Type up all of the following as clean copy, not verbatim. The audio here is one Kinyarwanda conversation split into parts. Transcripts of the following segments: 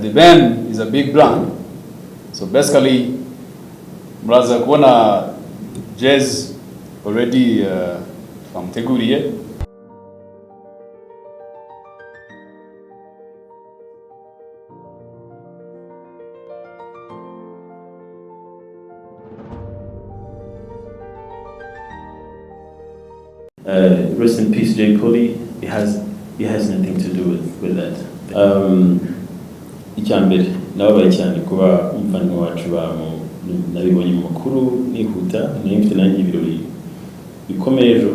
the band is a big brand. So basically, muraza kubona jazz already twamuteguriye. Rest in peace, Jay Polly. It has nothing to do with that. Icyambere nababaye cyane kuba umfana wacu nabibonye mu makuru nihuta nimfite nanjye ibirori bikomeye ejo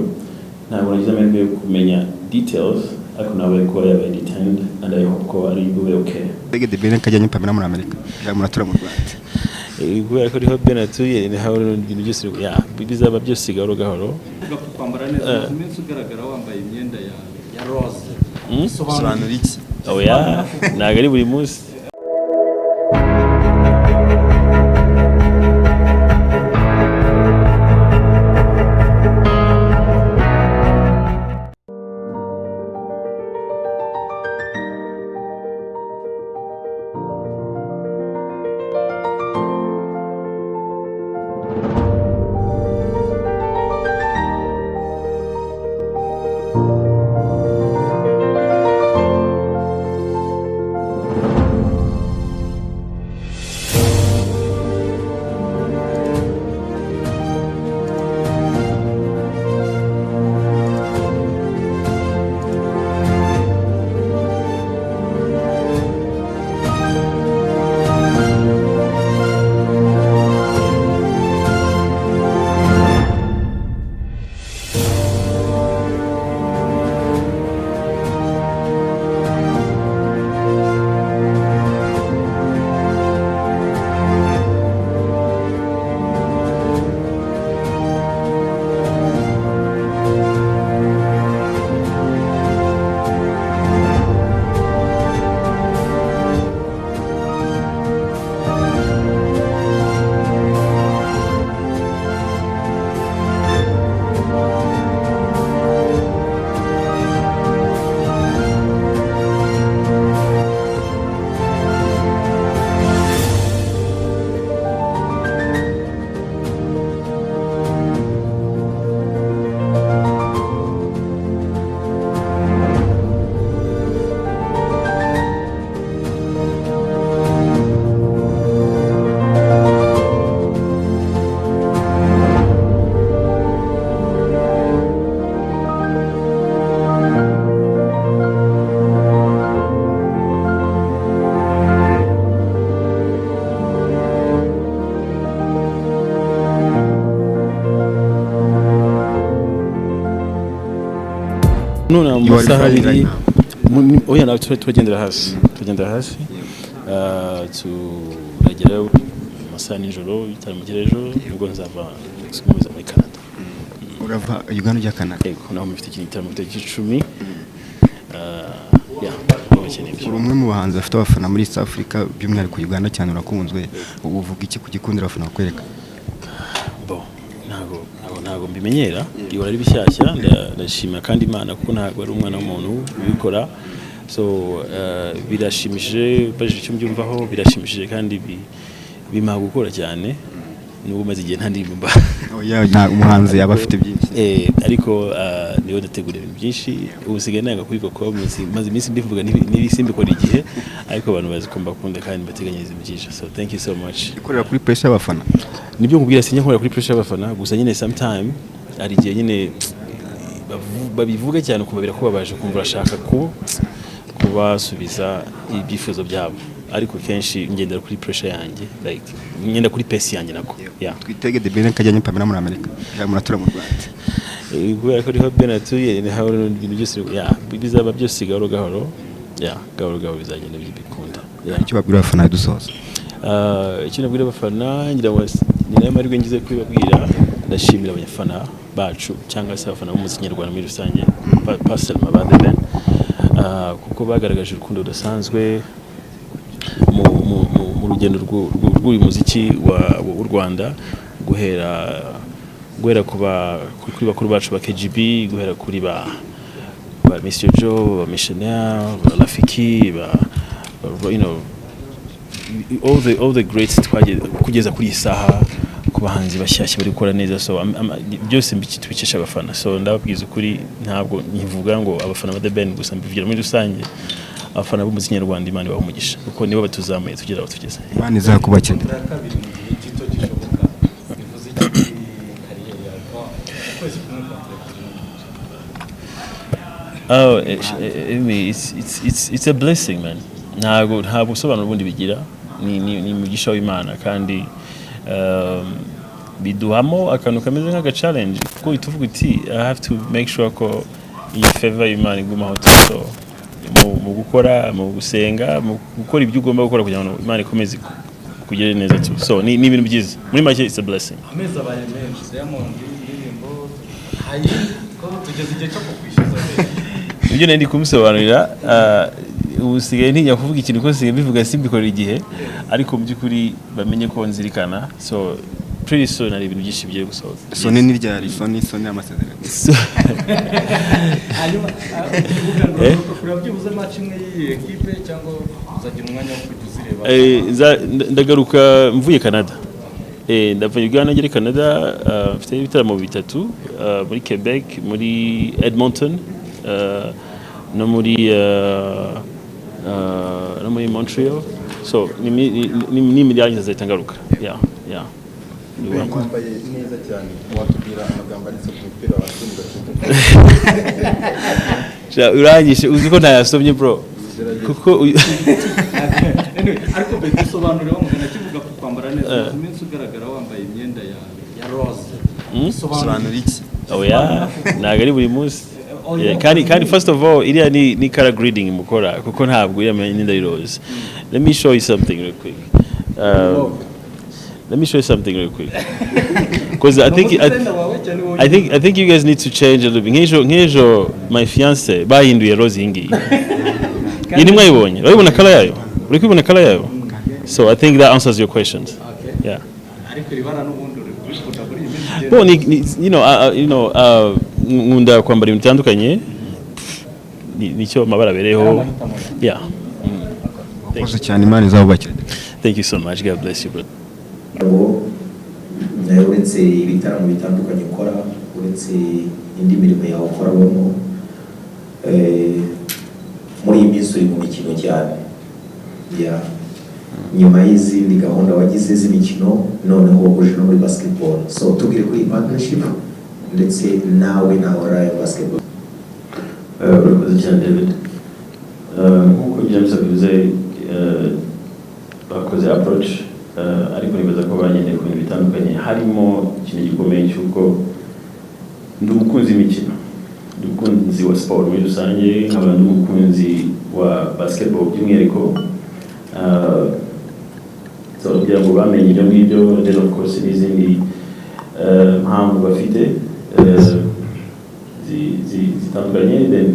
ntabwo nagize amahirwe yo kumenya details ariko nabaye ko yabaye detained and I hope ko ari okay. EGDB kajyanye pamela muri Amerika muratura mu Rwanda kubera ko riho benatuye ni hawo ibintu byose bizaba byose gahoro gahoro kwambara neza umunsi ugaragara wambaye imyenda ya rose sobanura iki oya ntago ari buri munsi none amasaha abiri oya nawe turagendera hasi turagerayo amasaha nijoro bitari mu girejo nubwo nzava kumeza muri Canada urava Uganda ujya Canada yego naho mufite ikintu cyane mu tariki 10 uri umwe mu bahanzi bafite abafana muri South Africa by'umwihariko Uganda cyane urakunzwe uvuga iki ku gikundira abafana bakwereka ntago mbimenyera iyo ari bishyashya ndashima kandi Imana kuko ntago ari umwana w'umuntu ubikora so birashimishije baje icyo mbyumvaho birashimishije kandi bima gukora cyane nubwo maze igihe ntandimba nta umuhanzi yaba afite byinshi ariko niyo ndategura ibintu byinshi ubusigaye nanga kubikoko maze iminsi mbivuga n'ibisimbikora igihe ariko abantu bazikomba kunda kandi bateganyiriza byinshi so thank you so much ikorera kuri pressure y'abafana nibyo nkubwira sinya nkorera kuri pressure y'abafana gusa nyine sometime ari igihe nyine babivuga cyane kubabira ko babaje kumva bashaka kubasubiza ibyifuzo byabo ariko kenshi ngendera kuri pressure yanjye like ngenda kuri pace yanjye nako twitege de bene kajyanye pamela muri Amerika muratura mu Rwanda kubera ko riho benatuye ni hawo ibintu byose bizaba byose gahoro gahoro gahoro bizagenda bikunda icyo babwira abafana dusoza icyo nabwira abafana ngira ngo ni nayo mahirwe ngize kubibabwira ndashimira abanyafana bacu cyangwa se abafana b'umuziki nyarwanda muri rusange pastel mabande ben kuko bagaragaje urukundo rudasanzwe mu rugendo rw'uyu muziki w'u Rwanda guhera kuri bakuru bacu ba KGB guhera kuri ba Mr. Joe ba Missionaire ba Rafiki ba all the greats twagiye kugeza kuri isaha ku bahanzi bashyashya bari gukora neza, so byose tubikesha abafana. So ndababwiza ukuri ntabwo nkivuga ngo abafana ba The Ben gusa, mbivugira muri rusange abafana b'umuziki nyarwanda, Imana ibaha umugisha kuko nibo batuzamuye tugera aho tugeze. Imana izakubakira. Oh, it's a blessing, man. Ntabwo usobanura ubundi bigira, ni umugisha w'Imana kandi biduhamo akantu kameze nk'aga challenge kuko ituvuga uti I have to make sure ko iyi favor y'Imana iguma aho turi, mu gukora, mu gusenga, mu gukora ibyo ugomba gukora kugira ngo Imana ikomeze kugera neza tu. So ni ibintu byiza muri make, it's a blessing. Ameza abaye menshi Diamond indirimbo hayi ko tugeze igihe cyo kwishyuza ibyo nandi kumusobanurira. Usigaye ntinya kuvuga ikintu ko sigaye bivuga simbikorera igihe, ariko mu by'ukuri bamenye ko nzirikana. So pretty soon ari ibintu byinshi bigiye gusohoka. Soni ni ryari? Soni amasezerano. hanyuma kurabyibuze match imwe y'iyi equipe cyangwa uzagira umwanya wo kujya uzireba? Ndagaruka mvuye Canada. Ndavuye Uganda ngere Canada, mfite ibitaramo bitatu muri Quebec, muri Edmonton, no muri Montreal. So ni miliyari zahita ngaruka. Yeah. Wambaye neza cyane, watubwira amagambo ari ku mupira wa urangije uzi ko ntayasomye bro kuko ariko bisobanurira umugana kivuga ku kwambara neza umunsi ugaragara wambaye imyenda ya rose Sobanura iki? oya ntago ari buri munsi. Kandi first of all iriya ni color grading mukora kuko ntabwo iriya myenda ari rose. Let me show you something real quick. Because I think you guys need to change a little bit. Ngejo my fiance bahinduye rose hingi. Yini mwayibonye? Urabona color yayo? Uri kubona color yayo? So I think that answers your questions. Okay. Yeah. Ariko ribara n'ubundi nkunda kwambara ibintu bitandukanye, nicyo amabara abereyeho. Yeah. Wakoze cyane, Imana izabubakira. Thank you so much. God bless you, brother. Uretse ibitaramo bitandukanye ukora, uretse indi mirimo yawe ukoramo, muri iyi minsi uri mu mikino cyane. Nyuma y'izindi gahunda wagize z'imikino, noneho uje no muri basketball. So tubwire kuri partnership ndetse nawe ya basketball. Urakoze cyane David. Nk'uko James abivuze, bakoze approach, ariko nibaza ko bagendeye ku bintu bitandukanye, harimo ikintu gikomeye cy'uko ndi umukunzi w'imikino, ndi umukunzi wa sport muri rusange, nkaba ndi umukunzi wa basketball by'umwihariko. So kugira ngo bamenye ibyo ngibyo, then of course n'izindi mpamvu bafite zitandukanye, then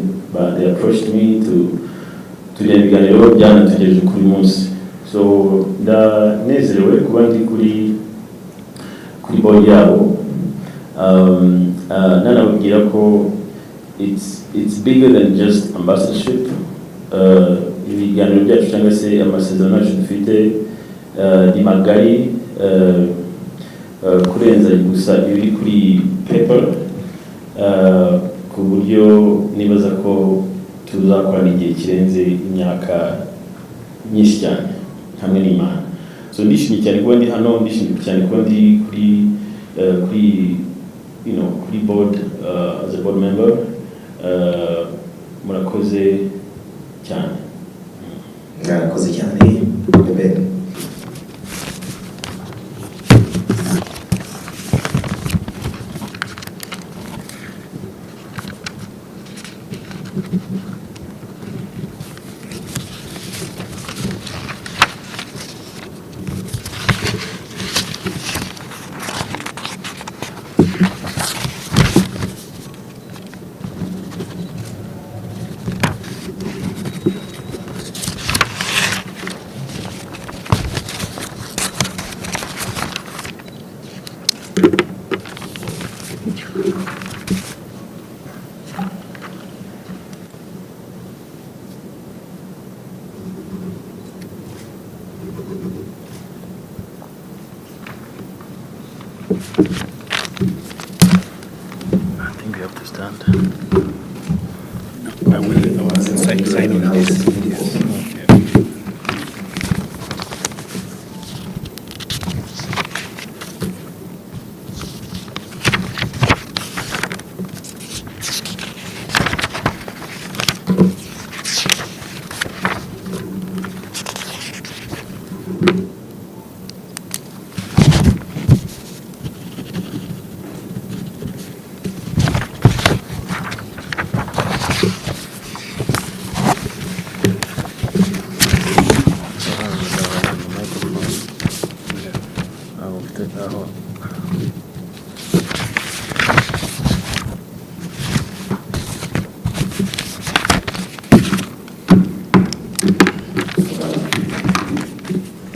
they approached me to tujya ibiganiro byanatugejeje kuri munsi. So ndanezerewe kuba ndi kuri board yabo, nanababwira ko it's bigger than just ambassadorship. Ibiganiro byacu cyangwa se amasezerano yacu dufite ni magari kurenza gusa ibiri kuri paper, ku buryo nibaza ko tuzakorana igihe kirenze imyaka myinshi cyane hamwe n'Imana. So ndishimye cyane kuba ndi hano, ndishimye cyane kuba ndi kuri board as a board member. Murakoze cyane. Murakoze cyane. you have to stand. I will sign on this.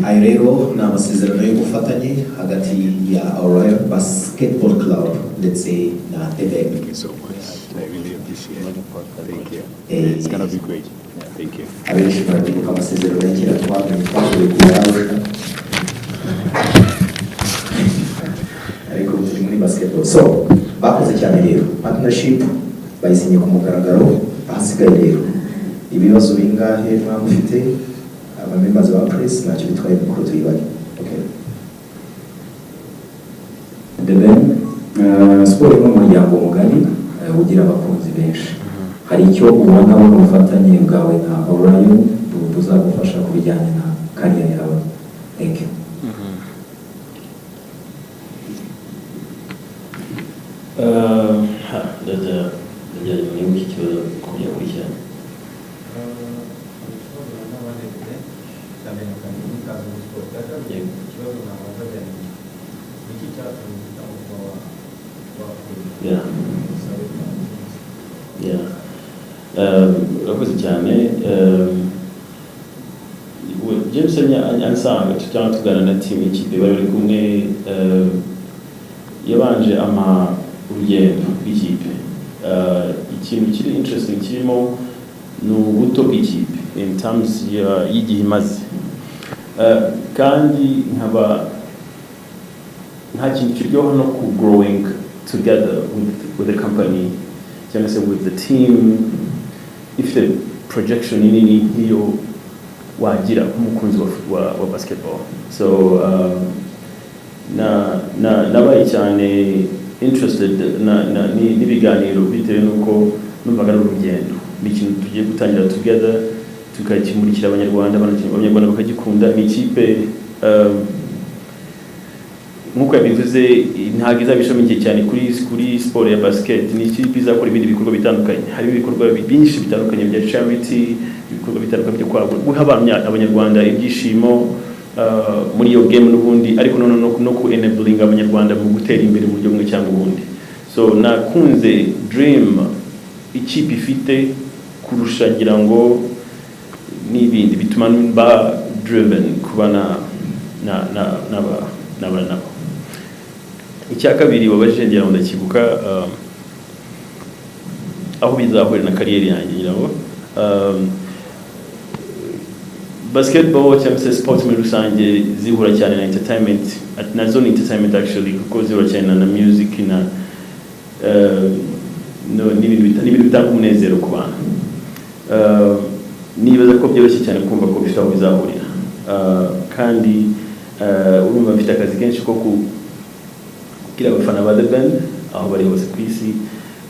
Ayo rero ni amasezerano y'ubufatanye hagati ya Royal Basketball Club ndetse na EMMILLER. Thank you so much. I really appreciate it. Thank you. It's gonna be great. Yeah, thank you. Abenshi barabibuka amasezerano ya kera twamenye twavuye ku yarusha ariko turi muri basketball. So bakoze cyane rero partnership bayisinye ku mugaragaro. Ahasigaye rero ibibazo bingahe mwamufite abamembazi ba press ntacyo bitwaye mukuru tuyibari. Okay. Siporo n'umuryango mugari ugira abakunzi benshi. Hari icyo ubona mu bufatanye bwawe na Orion buzagufasha ku bijyanye na career yawe? Thank you. Ndajya mu kibazo kujya kurikirana. Urakoze cyane. James ansanga cyangwa tugana na team ikipe bari kumwe yabanje urugendo rw'ikipe. Ikintu kiri interesting kirimo ni ubuto bw'ikipe in terms y'igihe imaze, kandi nkaba nta kintu kiryoha no ku growing together with the company cyangwa se with the team ifite projection nini nk'iyo wagira nk'umukunzi wa basketball. So nabaye cyane interested n'ibiganiro bitewe n'uko numvaga ari urugendo, ni ikintu tugiye gutangira together tukakimurikira abanyarwanda bakagikunda. Ni ikipe nk'uko yabivuze ntabwo izabishamikiye cyane kuri sport ya basket. Ni ikipe izakora ibindi bikorwa bitandukanye, hari ibikorwa byinshi bitandukanye bya charity, ibikorwa bitandukanye byo guha abanyarwanda ibyishimo muri iyo game n'ubundi, ariko no ku enabling abanyarwanda mu gutera imbere mu buryo bumwe cyangwa ubundi. So nakunze dream ikipe ifite kurusha ngira ngo n'ibindi bituma ba driven kubana nabo. Icya kabiri babajije ngira ngo ndakibuka aho bizahurira na career yanjye ngira ngo basketball cyangwa se sport muri rusange zihura cyane na entertainment, nazo ni entertainment actually, kuko zihura cyane na music na n'ibintu bitanga umunezero ku bantu. Nibaza ko byoroshye cyane kumva ko bifite aho bizahurira, kandi urumva mfite akazi kenshi ko kugira abafana ba The Band aho bari hose ku isi,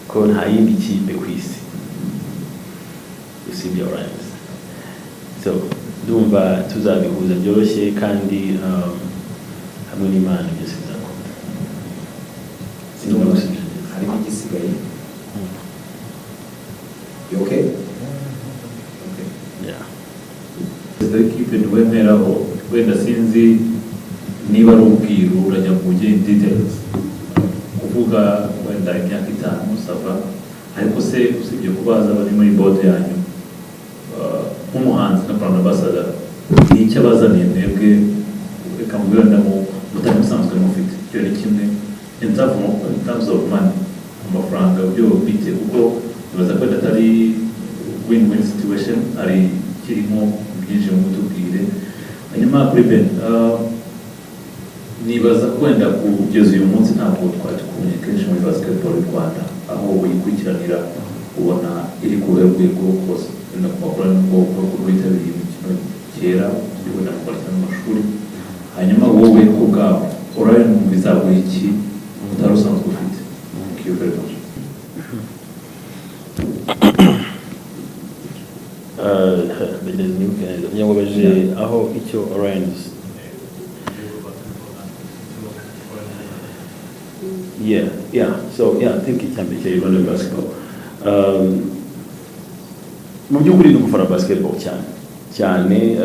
ko nta yindi kipe ku isi usibye Orion. So ndumva tuzabihuza byoroshye, kandi hamwe n'Imana byose bizakora. Hari igisigaye. You okay? Okay. Yeah. The equipe ntiwemeraho wenda sinzi niba ari ubwiru urajya mu details kuvuga wenda imyaka 5 sava, ariko se usibye kubaza bari muri board yanyu nk'umuhanzi na brand ambassador ni icyo abazaniye mwebwe reka mubwira ndamo mutari musanzwe mufite cyo ni kimwe in terms of money, amafaranga byo bite, kuko bibaza ko atari win-win situation, ari kirimo byinshi mu Mukatubwire. Hanyuma kuri Ben nibaza kwenda kugeza uyu munsi ntabwo twari tukumenya kenshi muri basketball y'u Rwanda aho uyikurikiranira ubona iri ku rwego rwose wenda ku makuru n'ubwoko rwitabiriye imikino kera wenda mu kwakira mu mashuri hanyuma wowe ku bwawe urabona mu bizaguha iki utari usanzwe ufite kiyo very much nyabaje aho icyo Orion's I think icyambere cya Rwanda basketball mu by'ukuri ni gufana basketball cyane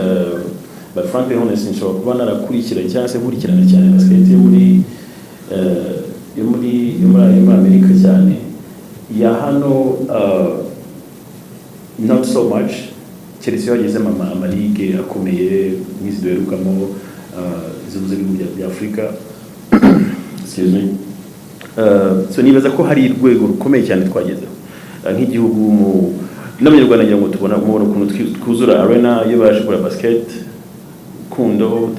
but frankly honestly nshobora kuba narakurikirana cyangwa se nkurikirana cyane basket yo muri Amerika cyane ya hano not so much Chelsea yageze amaligue akomeye nk'izi duherukamo zibuze ibihugu bya Afurika excuse me so nibaza ko hari urwego rukomeye cyane twagezeho nk'igihugu n'abanyarwanda ngira ngo tubona ukuntu twuzura arena iyo baje gukora basket kundo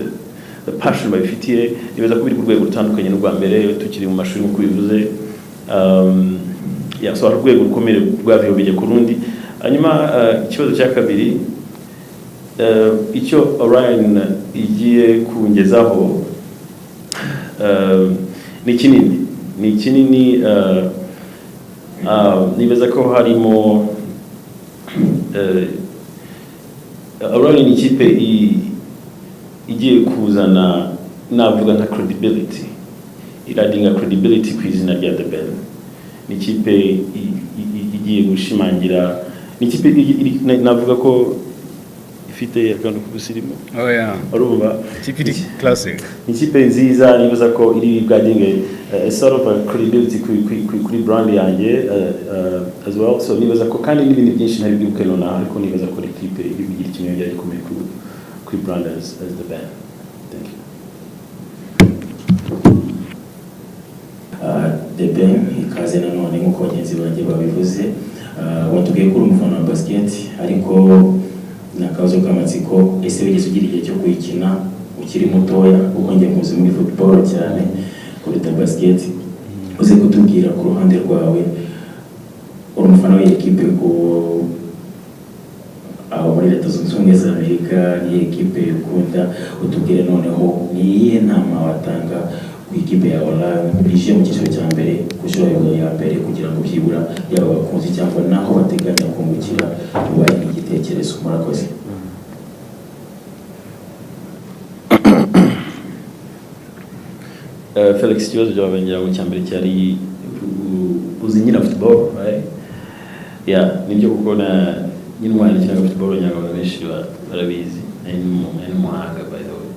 the passion babifitiye nibaza ko biri ku rwego rutandukanye n'urwa mbere tukiri mu mashuri nk'uko bivuze so hari urwego rukomeye rwavuye bijya ku rundi hanyuma ikibazo cya kabiri icyo Orion igiye kungezaho ni kinini nibaza ko harimo Orion ni ikipe igiye kuzana navuga nka credibility iradinga credibility ku izina rya The Ben ni ikipe igiye gushimangira ni ikipe navuga ko ifite akantu k'ubusirimu urumva ikipe classic ni ikipe nziza nibaza ko iri bwadinge sort of a credibility kuri brand yanjye as well so nibaza ko kandi n'ibindi byinshi ntari bwibuke nonaha ariko nibaza ko ikipe iri bigira ikintu yari gikomeye kuri brand as The Ben. Thank you. The Ben ikaze nanone nk'uko bagenzi banjye babivuze watubwiye ko uri umufana wa basket ariko nakabazo k'amatsiko ese wigeze ugira igihe cyo kuyikina ukiri mutoya kuko njye muzi muri football cyane kuruta basket uze kutubwira ku ruhande rwawe uri umufana w'ikipe ko aho muri Leta Zunze Ubumwe za Amerika ni ekipe ukunda utubwire noneho ni iyihe nama watanga ku ikipe ya Orlando ije mu cyiciro cya mbere kushobora ya mbere kugira ngo byibura yaba abakunzi cyangwa naho bateganya kungukira ubaye igitekerezo murakoze. Felix ikibazo cyababengira ngo cya mbere cyari uzi nyina football right nibyo kuko na nyine umwana ukina football nyarwanda benshi barabizi ni umuhanga by the way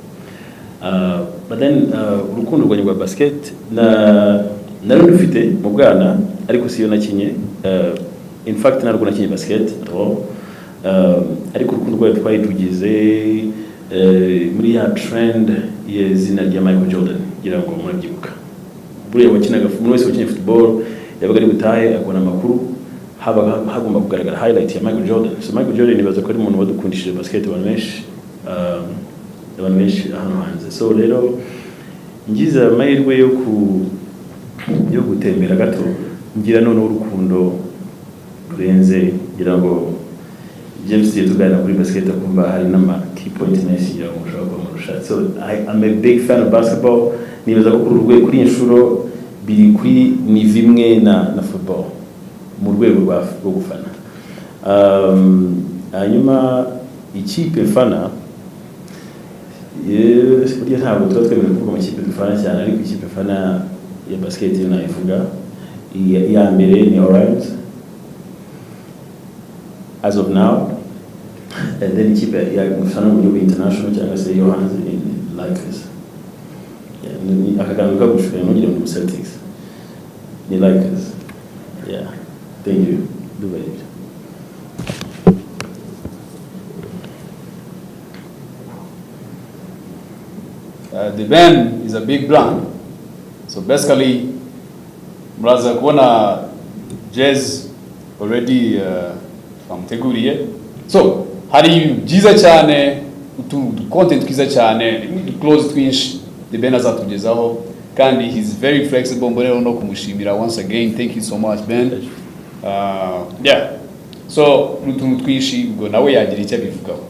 but then urukundo rwanjye rwa basket nari rufite mu bwana ariko siyo nakinye in fact ntabwo nakinye basket at all ariko urukundo rwayo twari tugize muri ya trend y'izina rya Michael Jordan ngira ngo murabyibuka buriya wakinaga umuntu wese wakinye football yabaga ari gutahe akona amakuru hagomba kugaragara highlight ya Michael Jordan so Michael Jordan nibaza ko ari umuntu wadukundishije basket abantu benshi hano hanze so rero ngize amahirwe yo gutembera gato ngira noneho urukundo rurenze ngira ngo James tuganira kuri basket akumva hari n'ama key point menshi ya mushaka kumurusha so I'm a big fan of basketball nibaza ko kuri inshuro biri kuri nivo imwe na football mu rwego rwo gufana hanyuma ikipe fana burya ntabwo tuba twemerewe kuvuga amakipe dufana cyane ariko ikipe fana ya basket yo nayivuga iya mbere ni Orient as of now and then ikipe ya gufana mu buryo international cyangwa se yo hanze ni Lakers akaganiro kagushwe n'ugira ngo Celtics ni Lakers thank you Dubai. The Ben is a big brand, so basically muraza kubona Jazz already twamuteguriye so hari byiza cyane content twiza cyane close twinshi The Ben azatugezaho kandi he's very flexible, mbonero no kumushimira once again. Thank you so much Ben. Yeah, so n'utuntu twishi ubwo nawe yagira icyo abivugaho.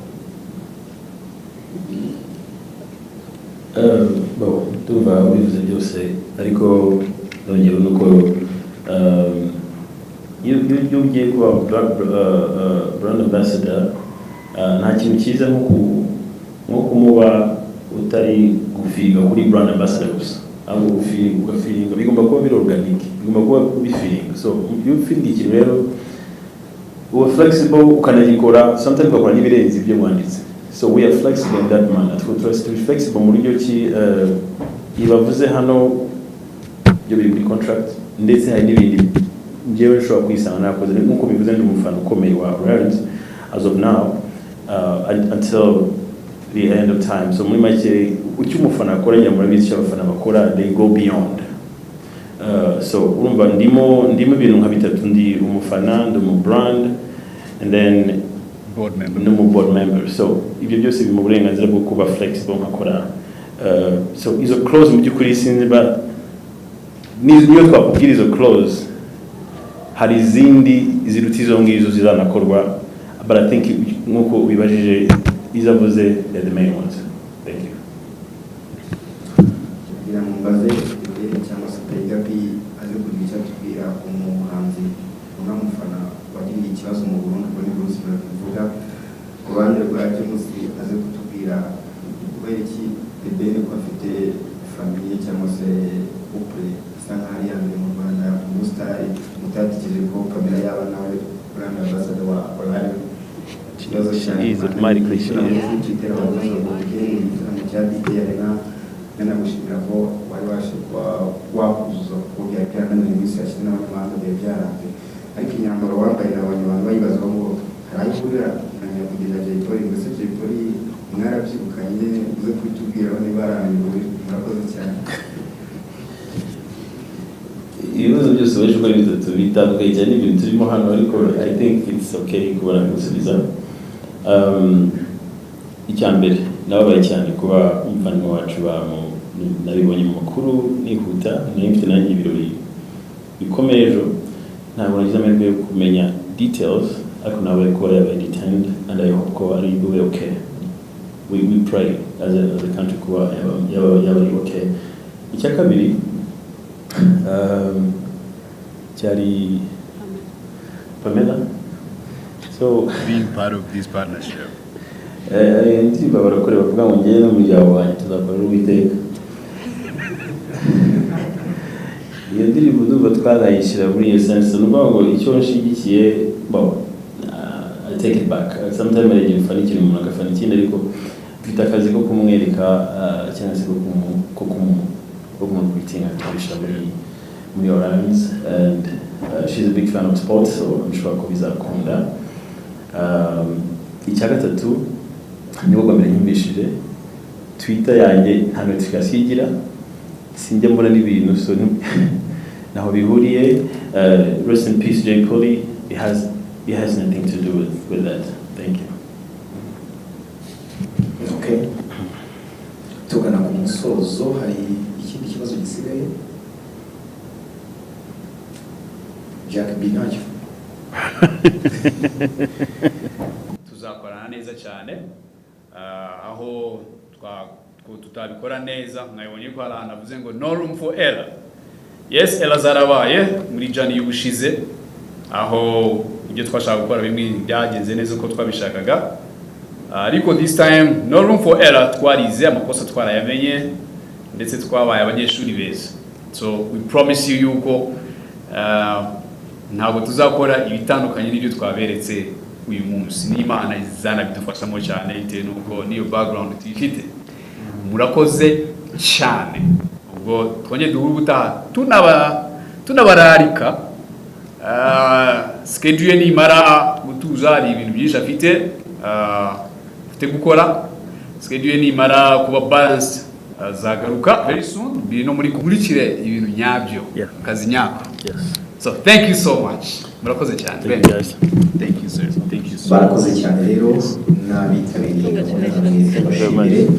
Tuva bivuze byose ariko nongera nuko iyo ugiye kuba brand ambassador nta kintu cyiza nko kumuba utari gufiga kuri brand ambassador gusa ahubwo ugafiringa bigomba kuba biri organic, bigomba kuba bifiringa. So iyo ufiringa ikintu rero uba flexible ukanagikora, sometimes ugakora n'ibirenze ibyo mwanditse. So we are flexible in that manner. To be flexible muri byo ki ibavuze hano byo biri muri contract ndetse hari n'ibindi njyewe nshobora kwisanga nakoze nkuko bivuze ndi umufana ukomeye wa Rams as of now until the end of time. So muri make ucyo umufana akora nyamara bityo abafana bakora, they go beyond. So urumva ndimo ibintu nka bitatu, ndi umufana, ndi mu brand and then Board member. No board member. So ibyo byose biri mu burenganzira bwo kuba flexible nkakora. So izo clause mu by'ukuri sinzi ba niyo twakubwira izo clause hari izindi ziruta izo ngizo zizanakorwa, but I think nkuko ubibajije izavuze the main ones. Thank you. kugira ngo mbaze imbere cyangwa se Gabi aze kugira icyo atubwira umuhanzi unamufana wagiriye ikibazo mu Burundi kuri Bruce Melodie uvuga ku ruhande rwa James aze kutubwira kubera iki Ben ko afite famille cyangwa se couple isa nkaho ari yambere mu Rwanda umusitari mutatikije ko kamera yaba nawe brand ambassador wa Orlando ikibazo cyane cyitera abantu mu cyaditera na gushimira ko wari washe wakuzuza ko byakira kandi n'imisi yashyize n'abanyarwanda byaranze, ariko inyambaro wambaye n'abanyarwanda bayibazaho ngo hari aho kurira nanya kugeza Jay Polly ngo se Jay Polly mwarabyibukanye uze kwitubwira niba arambiwe. Murakoze cyane. Ibibazo byose baje gukora bitatu bitandukanye cyane ibintu turimo hano, ariko I think it's okay kubona gusubiza. Icyambere nababaye cyane kuba umufana wacu nabibonye mu makuru nihuta, mfite nanjye ibirori bikomeye ejo, ntabwo nagize amahirwe yo kumenya details, ariko nabaye kuba yabaye detained and I hope ko ari bube okay. We pray as a country kuba yabaye okay. Icya kabiri cyari Pamela, so Being part of this partnership. ndiba barakore bavuga ngo ngiye n'umuryango wanjye tuzakorera Uwiteka. Iyo ndirimbo ndumva twarayishyira muri iyo sense, n'uvuga ngo icyo nshigikiye I take it back. Sometimes I get funny ikintu umuntu agafana ikindi, ariko mfite akazi ko kumwereka cyangwa se ko kumukwitinga kubisha muri Orleans, and she's a big fan of sports, so I'm sure ko bizakunda. Icya gatatu nibo bwa mbere nyumvishije Twitter yanjye nta notification igira, sinjya mbona n'ibintu, so naho bihuriye. Rest in peace Jay Polly. It has nothing to do with that. Thank you. Okay. Tugana ku musozo, hari ikindi kibazo gisigaye? Jack Binacyo. Tuzakorana neza cyane, aho tutabikora neza. Mwabonye ko hari ahantu avuze ngo no room for error. Yes, error zarabaye muri jani y'ubushize, aho ibyo twashaka gukora bimwe byagenze neza uko twabishakaga, ariko this time no room for error. Twarize amakosa twarayamenye ndetse twabaye abanyeshuri beza. So we promise you yuko ntabwo tuzakora ibitandukanye n'ibyo twaberetse uyu munsi. N'Imana izana bidufashamo cyane bitewe nuko niyo background tuyifite. Murakoze cyane. Ubwo twongeye duhura ubutaha tunabararika. Schedule nimara gutuza hari ibintu byinshi afite gukora. Schedule nimara kuba balance zagaruka very soon, biri no muri kumurikire ibintu nyabyo, kazi nyako. Yes. So thank you so much. Murakoze cyane. Thank you guys. Thank you sir. Thank you so much. Barakoze cyane rero n'abitabiriye gahunda.